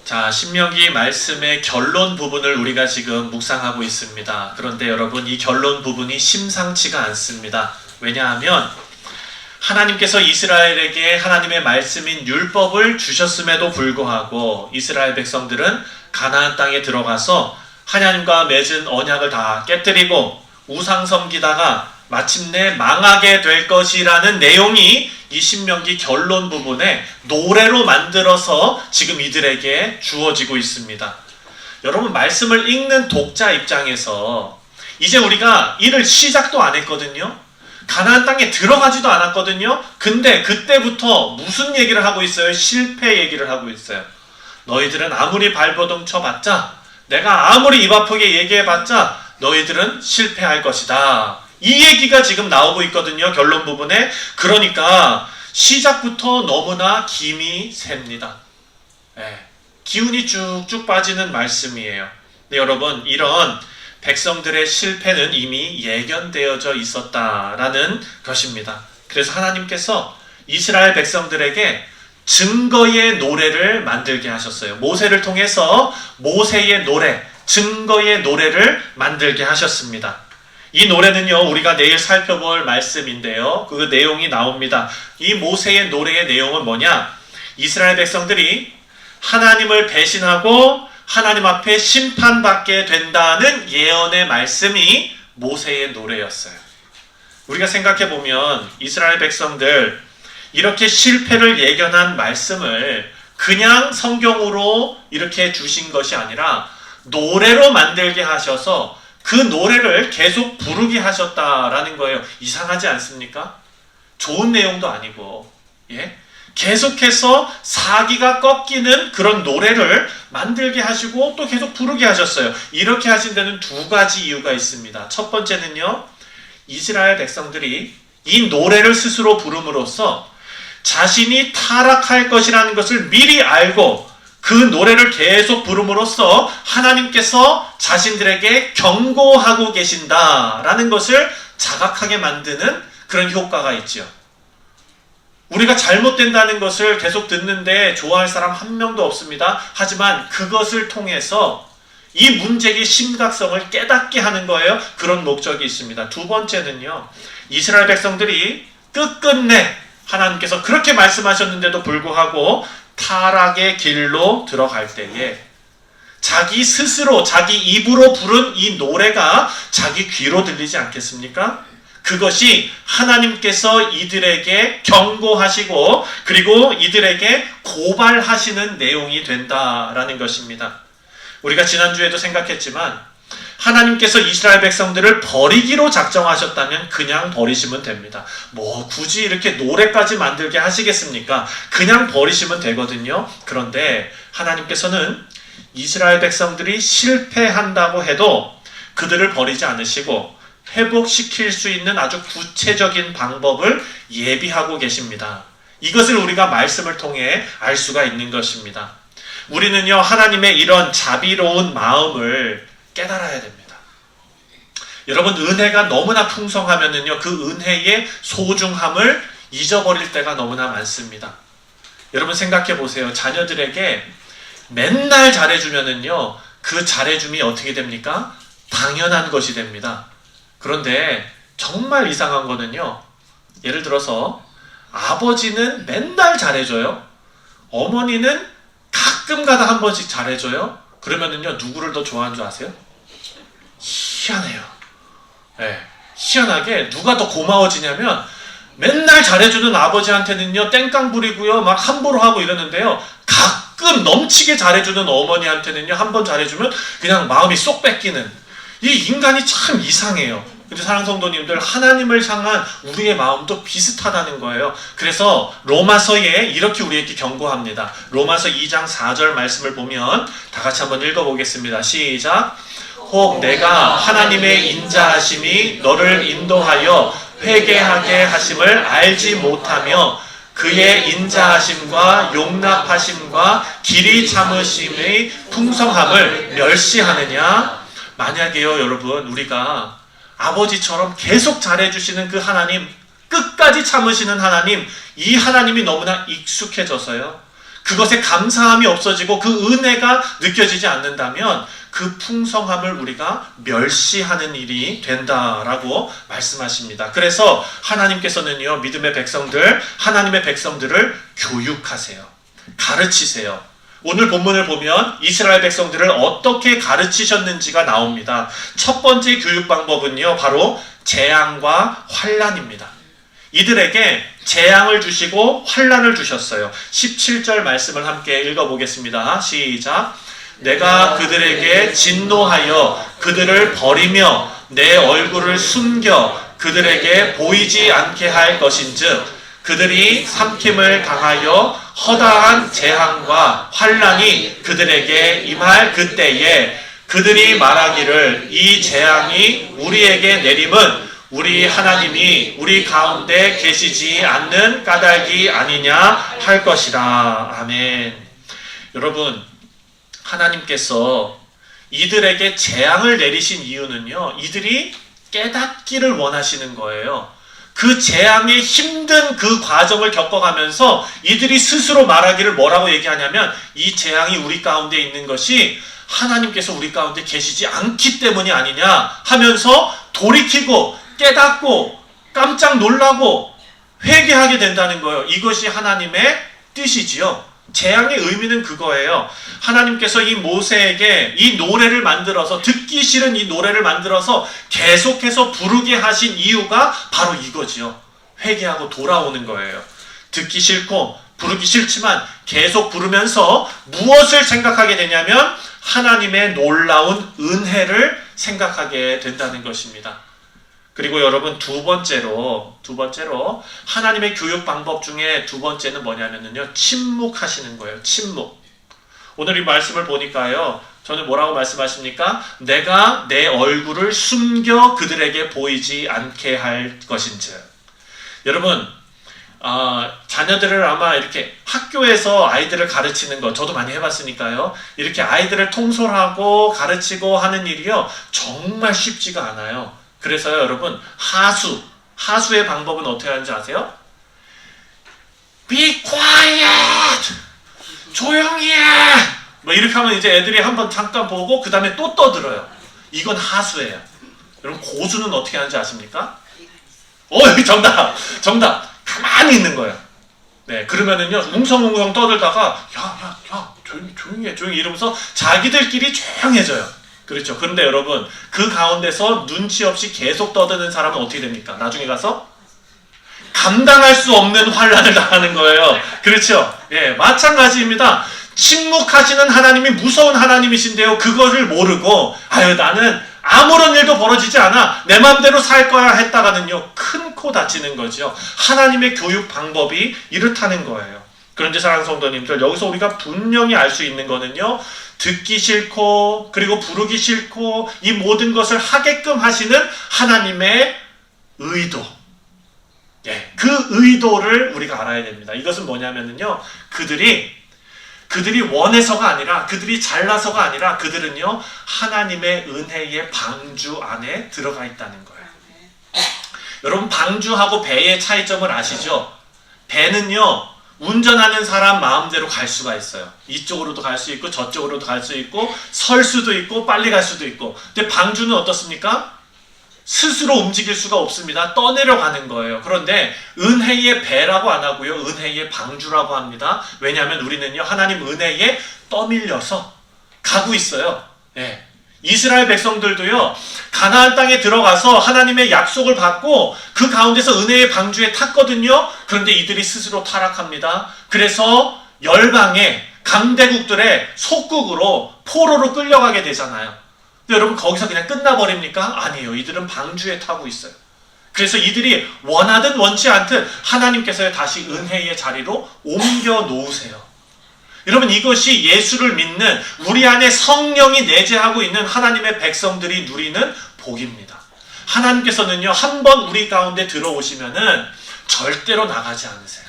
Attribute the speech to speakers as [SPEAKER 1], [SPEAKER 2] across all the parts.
[SPEAKER 1] 자, 신명기 말씀의 결론 부분을 우리가 지금 묵상하고 있습니다. 그런데 여러분, 이 결론 부분이 심상치가 않습니다. 왜냐하면 하나님께서 이스라엘에게 하나님의 말씀인 율법을 주셨음에도 불구하고 이스라엘 백성들은 가나안 땅에 들어가서 하나님과 맺은 언약을 다 깨뜨리고 우상 섬기다가 마침내 망하게 될 것이라는 내용이 이 신명기 결론 부분에 노래로 만들어서 지금 이들에게 주어지고 있습니다. 여러분, 말씀을 읽는 독자 입장에서 이제 우리가 일을 시작도 안 했거든요. 가나안 땅에 들어가지도 않았거든요. 근데 그때부터 무슨 얘기를 하고 있어요? 실패 얘기를 하고 있어요. 너희들은 아무리 발버둥 쳐봤자, 내가 아무리 입 아프게 얘기해봤자 너희들은 실패할 것이다. 이 얘기가 지금 나오고 있거든요. 결론 부분에. 그러니까 시작부터 너무나 김이 셉니다. 기운이 쭉쭉 빠지는 말씀이에요. 네, 여러분, 이런 백성들의 실패는 이미 예견되어져 있었다라는 것입니다. 그래서 하나님께서 이스라엘 백성들에게 증거의 노래를 만들게 하셨어요. 모세를 통해서 모세의 노래, 증거의 노래를 만들게 하셨습니다. 이 노래는요, 우리가 내일 살펴볼 말씀인데요, 그 내용이 나옵니다. 이 모세의 노래의 내용은 뭐냐? 이스라엘 백성들이 하나님을 배신하고 하나님 앞에 심판받게 된다는 예언의 말씀이 모세의 노래였어요. 우리가 생각해보면 이스라엘 백성들 이렇게 실패를 예견한 말씀을 그냥 성경으로 이렇게 주신 것이 아니라 노래로 만들게 하셔서 그 노래를 계속 부르게 하셨다라는 거예요. 이상하지 않습니까? 좋은 내용도 아니고, 계속해서 사기가 꺾이는 그런 노래를 만들게 하시고 또 계속 부르게 하셨어요. 이렇게 하신 데는 두 가지 이유가 있습니다. 첫 번째는요, 이스라엘 백성들이 이 노래를 스스로 부름으로써 자신이 타락할 것이라는 것을 미리 알고 그 노래를 계속 부름으로써 하나님께서 자신들에게 경고하고 계신다라는 것을 자각하게 만드는 그런 효과가 있죠. 우리가 잘못된다는 것을 계속 듣는데 좋아할 사람 한 명도 없습니다. 하지만 그것을 통해서 이 문제의 심각성을 깨닫게 하는 거예요. 그런 목적이 있습니다. 두 번째는요, 이스라엘 백성들이 끝끝내 하나님께서 그렇게 말씀하셨는데도 불구하고 타락의 길로 들어갈 때에 자기 스스로 자기 입으로 부른 이 노래가 자기 귀로 들리지 않겠습니까? 그것이 하나님께서 이들에게 경고하시고 그리고 이들에게 고발하시는 내용이 된다라는 것입니다. 우리가 지난주에도 생각했지만 하나님께서 이스라엘 백성들을 버리기로 작정하셨다면 그냥 버리시면 됩니다. 뭐 굳이 이렇게 노래까지 만들게 하시겠습니까? 그냥 버리시면 되거든요. 그런데 하나님께서는 이스라엘 백성들이 실패한다고 해도 그들을 버리지 않으시고 회복시킬 수 있는 아주 구체적인 방법을 예비하고 계십니다. 이것을 우리가 말씀을 통해 알 수가 있는 것입니다. 우리는요, 하나님의 이런 자비로운 마음을 깨달아야 됩니다. 여러분, 은혜가 너무나 풍성하면은요, 그 은혜의 소중함을 잊어버릴 때가 너무나 많습니다. 여러분 생각해 보세요. 자녀들에게 맨날 잘해주면은요, 그 잘해줌이 어떻게 됩니까? 당연한 것이 됩니다. 그런데 정말 이상한 거는요, 예를 들어서 아버지는 맨날 잘해줘요. 어머니는 가끔가다 한 번씩 잘해줘요. 그러면은요, 누구를 더 좋아하는 줄 아세요? 희한해요. 희한하게 누가 더 고마워지냐면 맨날 잘해주는 아버지한테는요, 땡깡 부리고요, 막 함부로 하고 이러는데요, 가끔 넘치게 잘해주는 어머니한테는요, 한 번 잘해주면 그냥 마음이 쏙 뺏기는, 이 인간이 참 이상해요. 근데 사랑하는 성도님들, 하나님을 향한 우리의 마음도 비슷하다는 거예요. 그래서 로마서에 이렇게 우리에게 경고합니다. 로마서 2장 4절 말씀을 보면 다 같이 한번 읽어보겠습니다. 시작. 혹 내가 하나님의 인자하심이 너를 인도하여 회개하게 하심을 알지 못하며 그의 인자하심과 용납하심과 길이 참으심의 풍성함을 멸시하느냐? 만약에요, 여러분, 우리가 아버지처럼 계속 잘해주시는 그 하나님, 끝까지 참으시는 하나님, 이 하나님이 너무나 익숙해져서요, 그것에 감사함이 없어지고 그 은혜가 느껴지지 않는다면 그 풍성함을 우리가 멸시하는 일이 된다라고 말씀하십니다. 그래서 하나님께서는요, 믿음의 백성들, 하나님의 백성들을 교육하세요. 가르치세요. 오늘 본문을 보면 이스라엘 백성들을 어떻게 가르치셨는지가 나옵니다. 첫 번째 교육 방법은요, 바로 재앙과 환난입니다. 이들에게 재앙을 주시고 환난을 주셨어요. 17절 말씀을 함께 읽어보겠습니다. 시작. 내가 그들에게 진노하여 그들을 버리며 내 얼굴을 숨겨 그들에게 보이지 않게 할 것인즉 그들이 삼킴을 당하여 허다한 재앙과 환난이 그들에게 임할 그때에 그들이 말하기를 이 재앙이 우리에게 내림은 우리 하나님이 우리 가운데 계시지 않는 까닭이 아니냐 할 것이라. 아멘. 여러분, 하나님께서 이들에게 재앙을 내리신 이유는요, 이들이 깨닫기를 원하시는 거예요. 그 재앙의 힘든 그 과정을 겪어가면서 이들이 스스로 말하기를 뭐라고 얘기하냐면 이 재앙이 우리 가운데 있는 것이 하나님께서 우리 가운데 계시지 않기 때문이 아니냐 하면서 돌이키고 깨닫고 깜짝 놀라고 회개하게 된다는 거예요. 이것이 하나님의 뜻이지요. 재앙의 의미는 그거예요. 하나님께서 이 모세에게 이 노래를 만들어서, 듣기 싫은 이 노래를 만들어서 계속해서 부르게 하신 이유가 바로 이거지요. 회개하고 돌아오는 거예요. 듣기 싫고 부르기 싫지만 계속 부르면서 무엇을 생각하게 되냐면 하나님의 놀라운 은혜를 생각하게 된다는 것입니다. 그리고 여러분, 두 번째로 하나님의 교육 방법 중에 두 번째는 뭐냐면요, 침묵하시는 거예요. 침묵. 오늘 이 말씀을 보니까요, 저는 뭐라고 말씀하십니까? 내가 내 얼굴을 숨겨 그들에게 보이지 않게 할 것인즉. 여러분, 자녀들을 아마 이렇게 학교에서 아이들을 가르치는 거 저도 많이 해봤으니까요. 이렇게 아이들을 통솔하고 가르치고 하는 일이요, 정말 쉽지가 않아요. 그래서요, 여러분, 하수의 방법은 어떻게 하는지 아세요? Be quiet! 조용히 해! 뭐 이렇게 하면 이제 애들이 한번 잠깐 보고 그 다음에 또 떠들어요. 이건 하수예요. 여러분, 고수는 어떻게 하는지 아십니까? 정답! 가만히 있는 거예요. 네, 그러면은요, 웅성웅성 떠들다가 야, 조용히 이러면서 자기들끼리 조용해져요. 그렇죠. 그런데 여러분, 그 가운데서 눈치 없이 계속 떠드는 사람은 어떻게 됩니까? 나중에 가서 감당할 수 없는 환난을 당하는 거예요. 그렇죠. 예, 마찬가지입니다. 침묵하시는 하나님이 무서운 하나님이신데요, 그거를 모르고 나는 아무런 일도 벌어지지 않아, 내 마음대로 살 거야 했다가는요, 큰 코 다치는 거죠. 하나님의 교육 방법이 이렇다는 거예요. 그런데 사랑하는 성도님들, 여기서 우리가 분명히 알 수 있는 거는요, 듣기 싫고 그리고 부르기 싫고 이 모든 것을 하게끔 하시는 하나님의 의도, 그 의도를 우리가 알아야 됩니다. 이것은 뭐냐면요, 그들이 원해서가 아니라, 그들이 잘나서가 아니라, 그들은요, 하나님의 은혜의 방주 안에 들어가 있다는 거예요. 여러분, 방주하고 배의 차이점을 아시죠? 배는요, 운전하는 사람 마음대로 갈 수가 있어요. 이쪽으로도 갈 수 있고 저쪽으로도 갈 수 있고 설 수도 있고 빨리 갈 수도 있고. 근데 방주는 어떻습니까? 스스로 움직일 수가 없습니다. 떠내려가는 거예요. 그런데 은혜의 배라고 안 하고요, 은혜의 방주라고 합니다. 왜냐하면 우리는요, 하나님 은혜에 떠밀려서 가고 있어요. 이스라엘 백성들도요, 가나안 땅에 들어가서 하나님의 약속을 받고 그 가운데서 은혜의 방주에 탔거든요. 그런데 이들이 스스로 타락합니다. 그래서 열방의 강대국들의 속국으로, 포로로 끌려가게 되잖아요. 근데 여러분, 거기서 그냥 끝나버립니까? 아니에요. 이들은 방주에 타고 있어요. 그래서 이들이 원하든 원치 않든 하나님께서 다시 은혜의 자리로 옮겨 놓으세요. 여러분, 이것이 예수를 믿는, 우리 안에 성령이 내재하고 있는 하나님의 백성들이 누리는 복입니다. 하나님께서는요, 한번 우리 가운데 들어오시면은 절대로 나가지 않으세요.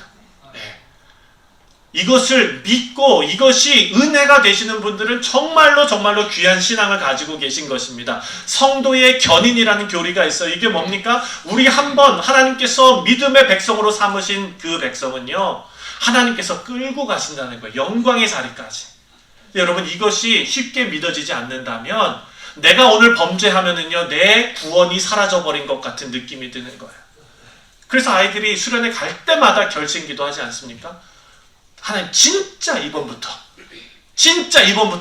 [SPEAKER 1] 이것을 믿고 이것이 은혜가 되시는 분들은 정말로 귀한 신앙을 가지고 계신 것입니다. 성도의 견인이라는 교리가 있어요. 이게 뭡니까? 우리 한번 하나님께서 믿음의 백성으로 삼으신 그 백성은요, 하나님께서 끌고 가신다는 거예요. 영광의 자리까지. 여러분, 이것이 쉽게 믿어지지 않는다면 내가 오늘 범죄하면은요, 내 구원이 사라져버린 것 같은 느낌이 드는 거예요. 그래서 아이들이 수련회 갈 때마다 결심기도 하지 않습니까? 하나님, 진짜 이번부터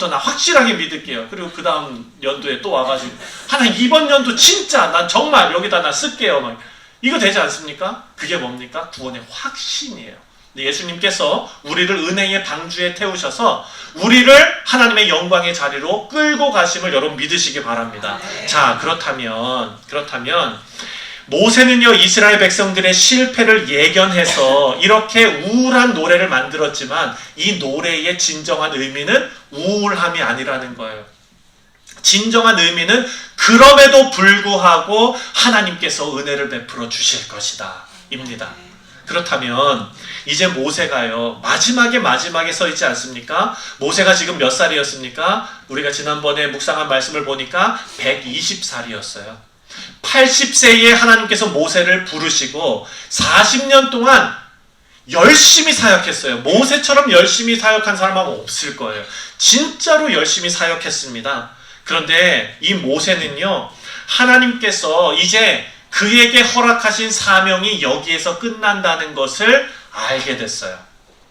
[SPEAKER 1] 나 확실하게 믿을게요. 그리고 그 다음 연도에 또 와가지고 하나님, 이번 연도 진짜 난 정말 여기다 나 쓸게요. 막 이거 되지 않습니까? 그게 뭡니까? 구원의 확신이에요. 예수님께서 우리를 은혜의 방주에 태우셔서 우리를 하나님의 영광의 자리로 끌고 가심을 여러분 믿으시기 바랍니다. 자, 그렇다면 모세는요, 이스라엘 백성들의 실패를 예견해서 이렇게 우울한 노래를 만들었지만 이 노래의 진정한 의미는 우울함이 아니라는 거예요. 진정한 의미는 그럼에도 불구하고 하나님께서 은혜를 베풀어 주실 것이다 입니다. 그렇다면 이제 모세가요, 마지막에 서 있지 않습니까? 모세가 지금 몇 살이었습니까? 우리가 지난번에 묵상한 말씀을 보니까 120살이었어요. 80세에 하나님께서 모세를 부르시고 40년 동안 열심히 사역했어요. 모세처럼 열심히 사역한 사람은 없을 거예요. 진짜로 열심히 사역했습니다. 그런데 이 모세는요, 하나님께서 이제 그에게 허락하신 사명이 여기에서 끝난다는 것을 알게 됐어요.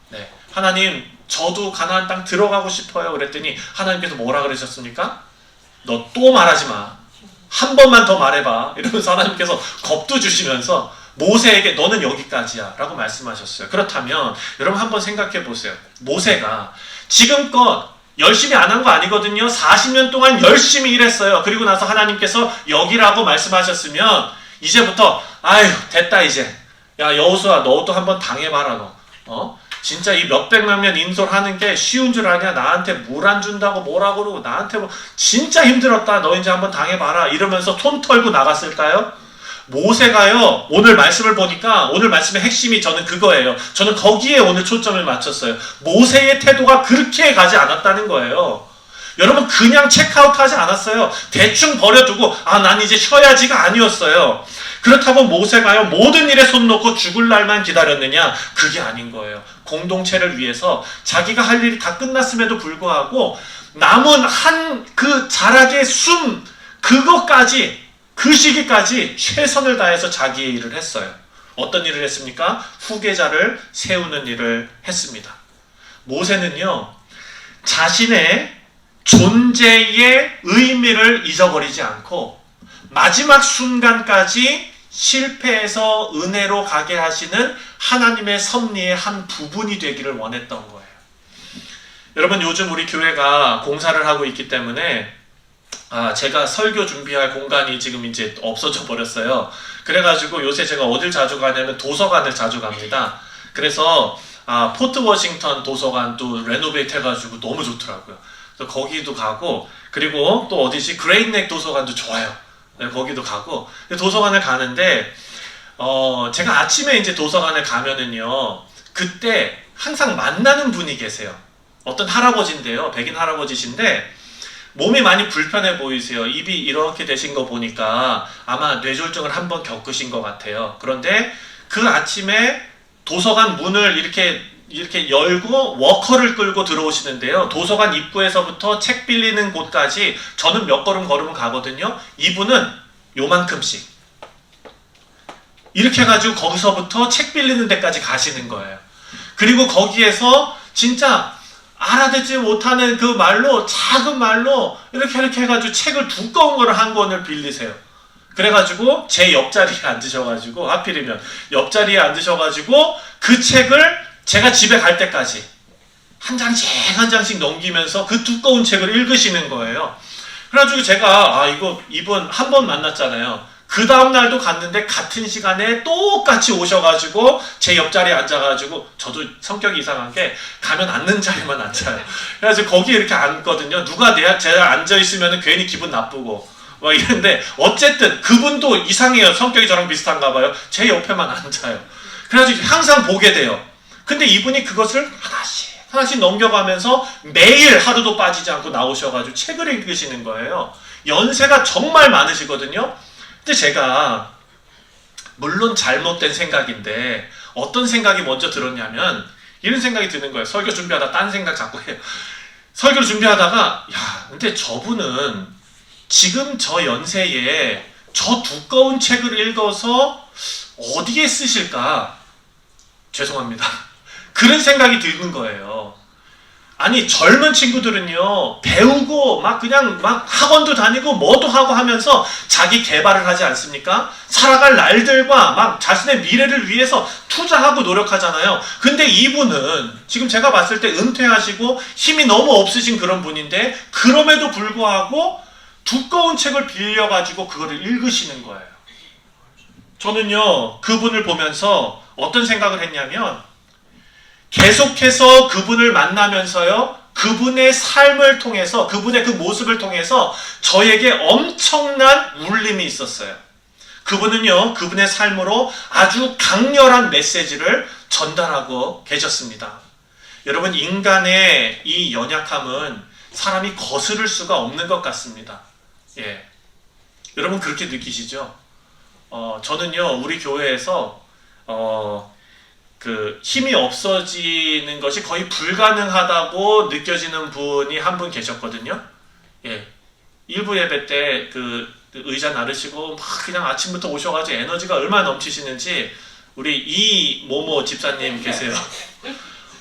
[SPEAKER 1] 네, 하나님, 저도 가나안 땅 들어가고 싶어요. 그랬더니 하나님께서 뭐라 그러셨습니까? 너 또 말하지 마. 한 번만 더 말해봐. 이러면서 하나님께서 겁도 주시면서 모세에게 너는 여기까지야 라고 말씀하셨어요. 그렇다면 여러분 한번 생각해 보세요. 모세가 지금껏 열심히 안 한 거 아니거든요. 40년 동안 열심히 일했어요. 그리고 나서 하나님께서 여기라고 말씀하셨으면 이제부터 아유 됐다 이제. 야 여호수아 너도 한번 당해봐라 너. 진짜 이 몇백만 명 인솔하는 게 쉬운 줄 아냐? 나한테 물 안 준다고 뭐라 그러고 나한테 뭐 진짜 힘들었다. 너 이제 한번 당해봐라. 이러면서 손 털고 나갔을까요? 모세가요, 오늘 말씀을 보니까 오늘 말씀의 핵심이 저는 그거예요. 저는 거기에 오늘 초점을 맞췄어요. 모세의 태도가 그렇게 가지 않았다는 거예요. 여러분 그냥 체크아웃 하지 않았어요. 대충 버려두고 난 이제 쉬어야지가 아니었어요. 그렇다고 모세가요 모든 일에 손 놓고 죽을 날만 기다렸느냐? 그게 아닌 거예요. 공동체를 위해서 자기가 할 일이 다 끝났음에도 불구하고 남은 한 그 자락의 숨 그것까지 그 시기까지 최선을 다해서 자기의 일을 했어요. 어떤 일을 했습니까? 후계자를 세우는 일을 했습니다. 모세는요 자신의 존재의 의미를 잊어버리지 않고 마지막 순간까지 실패해서 은혜로 가게 하시는 하나님의 섭리의 한 부분이 되기를 원했던 거예요. 여러분 요즘 우리 교회가 공사를 하고 있기 때문에 제가 설교 준비할 공간이 지금 이제 없어져 버렸어요. 그래가지고 요새 제가 어딜 자주 가냐면 도서관을 자주 갑니다. 그래서 포트 워싱턴 도서관도 레노베이트 해가지고 너무 좋더라고요. 그래서 거기도 가고 그리고 또 어디지? 그레이트넥 도서관도 좋아요. 네, 거기도 가고 도서관을 가는데 제가 아침에 이제 도서관을 가면은요 그때 항상 만나는 분이 계세요. 어떤 할아버지인데요. 백인 할아버지신데 몸이 많이 불편해 보이세요. 입이 이렇게 되신 거 보니까 아마 뇌졸중을 한번 겪으신 것 같아요. 그런데 그 아침에 도서관 문을 이렇게 열고 워커를 끌고 들어오시는데요. 도서관 입구에서부터 책 빌리는 곳까지 저는 몇 걸음 걸으면 가거든요. 이분은 요만큼씩 이렇게 해가지고 거기서부터 책 빌리는 데까지 가시는 거예요. 그리고 거기에서 진짜 알아듣지 못하는 그 말로 작은 말로 이렇게 해가지고 책을 두꺼운 거를 한 권을 빌리세요. 그래가지고 제 옆자리에 앉으셔가지고 하필이면 옆자리에 앉으셔가지고 그 책을 제가 집에 갈 때까지 한 장씩 넘기면서 그 두꺼운 책을 읽으시는 거예요. 그래가지고 제가 이분 한 번 만났잖아요. 그 다음날도 갔는데 같은 시간에 똑같이 오셔가지고 제 옆자리에 앉아가지고 저도 성격이 이상한 게 가면 앉는 자리만 앉아요. 그래서 거기에 이렇게 앉거든요. 누가 제가 앉아있으면 괜히 기분 나쁘고 막 이런데 어쨌든 그분도 이상해요. 성격이 저랑 비슷한가 봐요. 제 옆에만 앉아요. 그래가지고 항상 보게 돼요. 근데 이분이 그것을 하나씩 넘겨가면서 매일 하루도 빠지지 않고 나오셔가지고 책을 읽으시는 거예요. 연세가 정말 많으시거든요. 근데 제가 물론 잘못된 생각인데 어떤 생각이 먼저 들었냐면 이런 생각이 드는 거예요. 설교 준비하다 딴 생각 자꾸 해요. 설교를 준비하다가 야, 근데 저분은 지금 저 연세에 저 두꺼운 책을 읽어서 어디에 쓰실까? 죄송합니다. 그런 생각이 드는 거예요. 아니 젊은 친구들은요 배우고 막 그냥 막 학원도 다니고 뭐도 하고 하면서 자기 개발을 하지 않습니까? 살아갈 날들과 막 자신의 미래를 위해서 투자하고 노력하잖아요. 근데 이분은 지금 제가 봤을 때 은퇴하시고 힘이 너무 없으신 그런 분인데 그럼에도 불구하고 두꺼운 책을 빌려가지고 그거를 읽으시는 거예요. 저는요 그분을 보면서 어떤 생각을 했냐면 계속해서 그분을 만나면서요 그분의 삶을 통해서 그분의 그 모습을 통해서 저에게 엄청난 울림이 있었어요. 그분은요 그분의 삶으로 아주 강렬한 메시지를 전달하고 계셨습니다. 여러분 인간의 이 연약함은 사람이 거스를 수가 없는 것 같습니다. 예, 여러분 그렇게 느끼시죠? 저는요 우리 교회에서 그 힘이 없어지는 것이 거의 불가능하다고 느껴지는 분이 한 분 계셨거든요. 예, 일부 예배 때 그 의자 나르시고 막 그냥 아침부터 오셔가지고 에너지가 얼마나 넘치시는지 우리 이모모 집사님 계세요.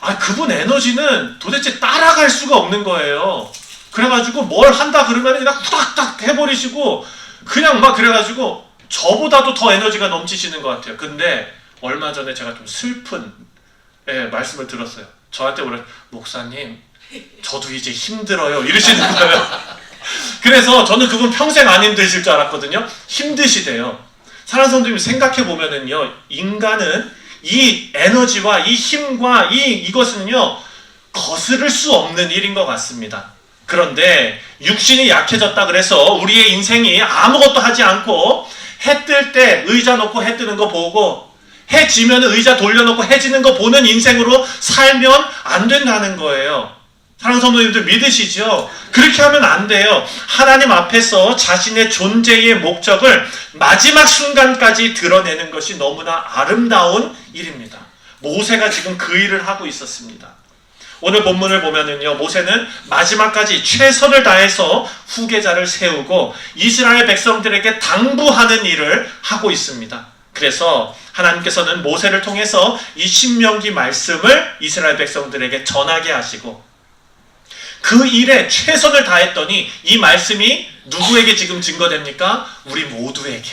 [SPEAKER 1] 아 그분 에너지는 도대체 따라갈 수가 없는 거예요. 그래가지고 뭘 한다 그러면 그냥 후닥닥 해버리시고 그냥 막 그래가지고 저보다도 더 에너지가 넘치시는 것 같아요. 근데 얼마 전에 제가 좀 슬픈 말씀을 들었어요. 저한테 오늘 목사님 저도 이제 힘들어요 이러시는 거예요. 그래서 저는 그분 평생 안 힘드실 줄 알았거든요. 힘드시대요. 사랑하는 성도님 생각해보면은요 인간은 이 에너지와 이 힘과 이것은요 거스를 수 없는 일인 것 같습니다. 그런데 육신이 약해졌다 그래서 우리의 인생이 아무것도 하지 않고 해 뜰 때 의자 놓고 해 뜨는 거 보고 해 지면 의자 돌려놓고 해 지는 거 보는 인생으로 살면 안 된다는 거예요. 사랑하는 성도님들 믿으시죠? 그렇게 하면 안 돼요. 하나님 앞에서 자신의 존재의 목적을 마지막 순간까지 드러내는 것이 너무나 아름다운 일입니다. 모세가 지금 그 일을 하고 있었습니다. 오늘 본문을 보면은요, 모세는 마지막까지 최선을 다해서 후계자를 세우고 이스라엘 백성들에게 당부하는 일을 하고 있습니다. 그래서 하나님께서는 모세를 통해서 이 신명기 말씀을 이스라엘 백성들에게 전하게 하시고 그 일에 최선을 다했더니 이 말씀이 누구에게 지금 증거됩니까? 우리 모두에게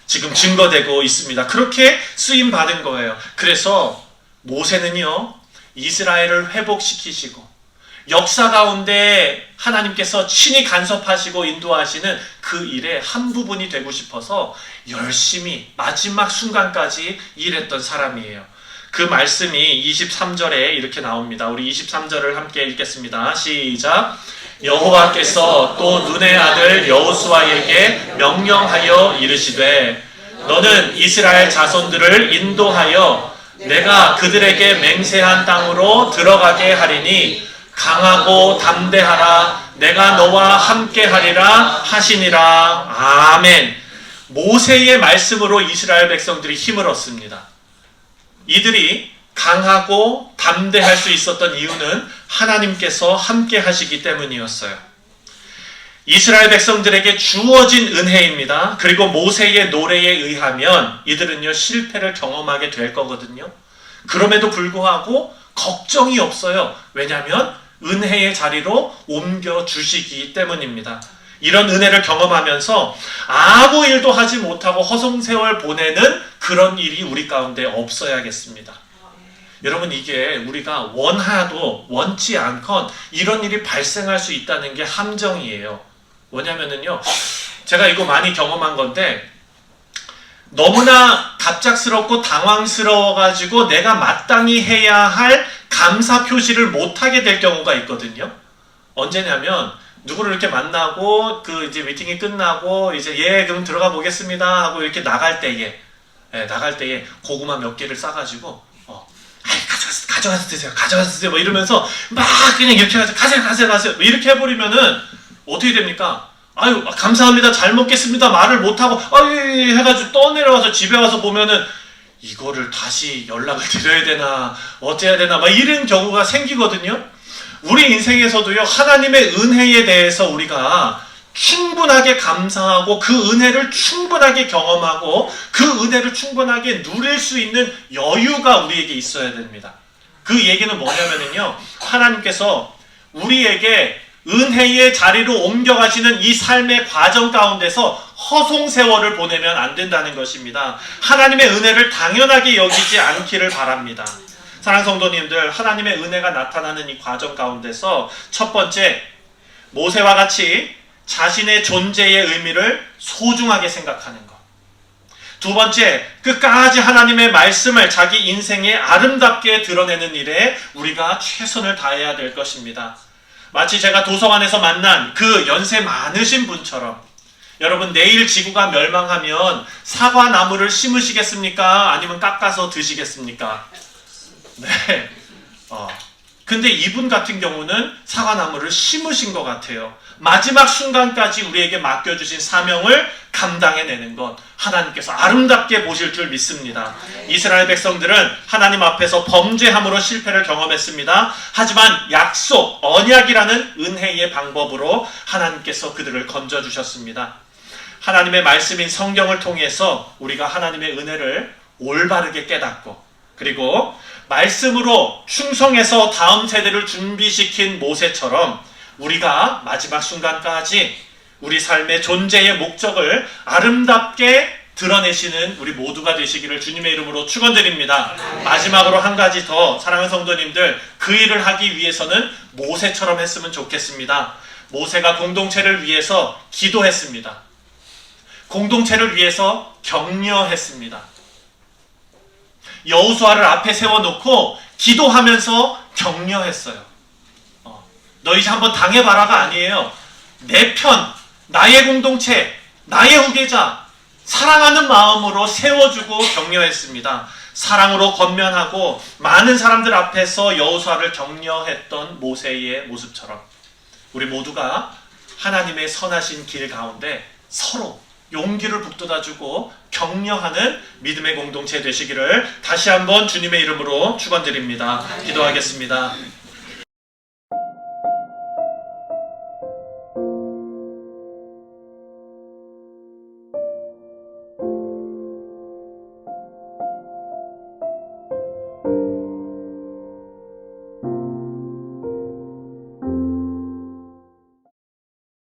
[SPEAKER 1] 지금 증거되고 있습니다. 그렇게 쓰임 받은 거예요. 그래서 모세는요 이스라엘을 회복시키시고 역사 가운데 하나님께서 친히 간섭하시고 인도하시는 그 일의 한 부분이 되고 싶어서 열심히 마지막 순간까지 일했던 사람이에요. 그 말씀이 23절에 이렇게 나옵니다. 우리 23절을 함께 읽겠습니다. 시작. 여호와께서 또 눈의 아들 여호수아에게 명령하여 이르시되 너는 이스라엘 자손들을 인도하여 내가 그들에게 맹세한 땅으로 들어가게 하리니 강하고 담대하라 내가 너와 함께 하리라 하시니라. 아멘. 모세의 말씀으로 이스라엘 백성들이 힘을 얻습니다. 이들이 강하고 담대할 수 있었던 이유는 하나님께서 함께 하시기 때문이었어요. 이스라엘 백성들에게 주어진 은혜입니다. 그리고 모세의 노래에 의하면 이들은요 실패를 경험하게 될 거거든요. 그럼에도 불구하고 걱정이 없어요. 왜냐하면 은혜의 자리로 옮겨주시기 때문입니다. 이런 은혜를 경험하면서 아무 일도 하지 못하고 허송세월 보내는 그런 일이 우리 가운데 없어야겠습니다. 여러분 이게 우리가 원하도 원치 않건 이런 일이 발생할 수 있다는 게 함정이에요. 뭐냐면은요 제가 이거 많이 경험한 건데 너무나 갑작스럽고 당황스러워가지고 내가 마땅히 해야 할 감사 표시를 못하게 될 경우가 있거든요. 언제냐면 누구를 이렇게 만나고 그 이제 미팅이 끝나고 이제 예 그럼 들어가 보겠습니다 하고 이렇게 나갈 때에 고구마 몇 개를 싸가지고 가져가서 드세요 뭐 이러면서 막 그냥 이렇게 해가지고 가세요 뭐 이렇게 해버리면은 어떻게 됩니까? 아유 감사합니다 잘 먹겠습니다 말을 못하고 아유 해가지고 떠내려와서 집에 와서 보면은 이거를 다시 연락을 드려야 되나 어째야 되나 막 이런 경우가 생기거든요. 우리 인생에서도요, 하나님의 은혜에 대해서 우리가 충분하게 감사하고 그 은혜를 충분하게 경험하고 그 은혜를 충분하게 누릴 수 있는 여유가 우리에게 있어야 됩니다. 그 얘기는 뭐냐면요, 하나님께서 우리에게 은혜의 자리로 옮겨가시는 이 삶의 과정 가운데서 허송세월을 보내면 안 된다는 것입니다. 하나님의 은혜를 당연하게 여기지 않기를 바랍니다. 사랑하는 성도님들, 하나님의 은혜가 나타나는 이 과정 가운데서 첫 번째, 모세와 같이 자신의 존재의 의미를 소중하게 생각하는 것. 두 번째, 끝까지 하나님의 말씀을 자기 인생에 아름답게 드러내는 일에 우리가 최선을 다해야 될 것입니다. 마치 제가 도서관에서 만난 그 연세 많으신 분처럼, 여러분, 내일 지구가 멸망하면 사과나무를 심으시겠습니까? 아니면 깎아서 드시겠습니까? 네. 근데 이분 같은 경우는 사과나무를 심으신 것 같아요. 마지막 순간까지 우리에게 맡겨주신 사명을 감당해내는 것, 하나님께서 아름답게 보실 줄 믿습니다. 이스라엘 백성들은 하나님 앞에서 범죄함으로 실패를 경험했습니다. 하지만 약속, 언약이라는 은혜의 방법으로 하나님께서 그들을 건져주셨습니다. 하나님의 말씀인 성경을 통해서 우리가 하나님의 은혜를 올바르게 깨닫고, 그리고 말씀으로 충성해서 다음 세대를 준비시킨 모세처럼 우리가 마지막 순간까지 우리 삶의 존재의 목적을 아름답게 드러내시는 우리 모두가 되시기를 주님의 이름으로 축원드립니다. 마지막으로 한 가지 더, 사랑하는 성도님들, 그 일을 하기 위해서는 모세처럼 했으면 좋겠습니다. 모세가 공동체를 위해서 기도했습니다. 공동체를 위해서 격려했습니다. 여호수아를 앞에 세워놓고 기도하면서 격려했어요. 너 이제 한번 당해봐라가 아니에요. 내 편, 나의 공동체, 나의 후계자, 사랑하는 마음으로 세워주고 격려했습니다. 사랑으로 권면하고 많은 사람들 앞에서 여호수아를 격려했던 모세의 모습처럼 우리 모두가 하나님의 선하신 길 가운데 서로 용기를 북돋아주고 격려하는 믿음의 공동체 되시기를 다시 한번 주님의 이름으로 축원드립니다. 기도하겠습니다.